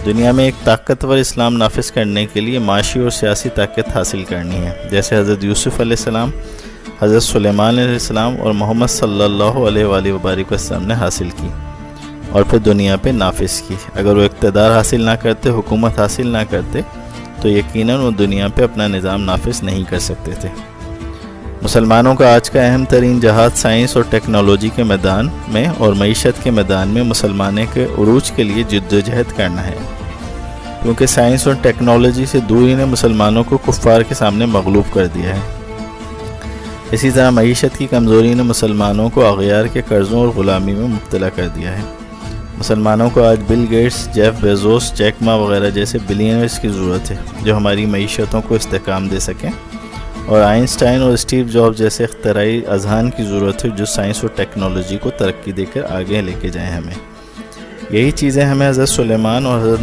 دنیا میں ایک طاقتور اسلام نافذ کرنے کے لیے معاشی اور سیاسی طاقت حاصل کرنی ہے، جیسے حضرت یوسف علیہ السلام، حضرت سلیمان علیہ السلام اور محمد صلی اللہ علیہ وآلہ وبارک وسلم نے حاصل کی اور پھر دنیا پہ نافذ کی۔ اگر وہ اقتدار حاصل نہ کرتے، حکومت حاصل نہ کرتے، تو یقیناً وہ دنیا پہ اپنا نظام نافذ نہیں کر سکتے تھے۔ مسلمانوں کا آج کا اہم ترین جہاد سائنس اور ٹیکنالوجی کے میدان میں اور معیشت کے میدان میں مسلمانوں کے عروج کے لیے جد و جہد کرنا ہے، کیونکہ سائنس اور ٹیکنالوجی سے دوری نے مسلمانوں کو کفار کے سامنے مغلوب کر دیا ہے۔ اسی طرح معیشت کی کمزوری نے مسلمانوں کو اغیار کے قرضوں اور غلامی میں مبتلا کر دیا ہے۔ مسلمانوں کو آج Bill Gates, Jeff Bezos, Jack Ma وغیرہ جیسے بلینئرز کی ضرورت ہے جو ہماری معیشتوں کو استحکام دے سکیں، اور آئنسٹائن اور اسٹیو جابز جیسے اختراعی اذہان کی ضرورت ہے جو سائنس اور ٹیکنالوجی کو ترقی دے کر آگے لے کے جائیں ہمیں۔ یہی چیزیں ہمیں حضرت سلیمان اور حضرت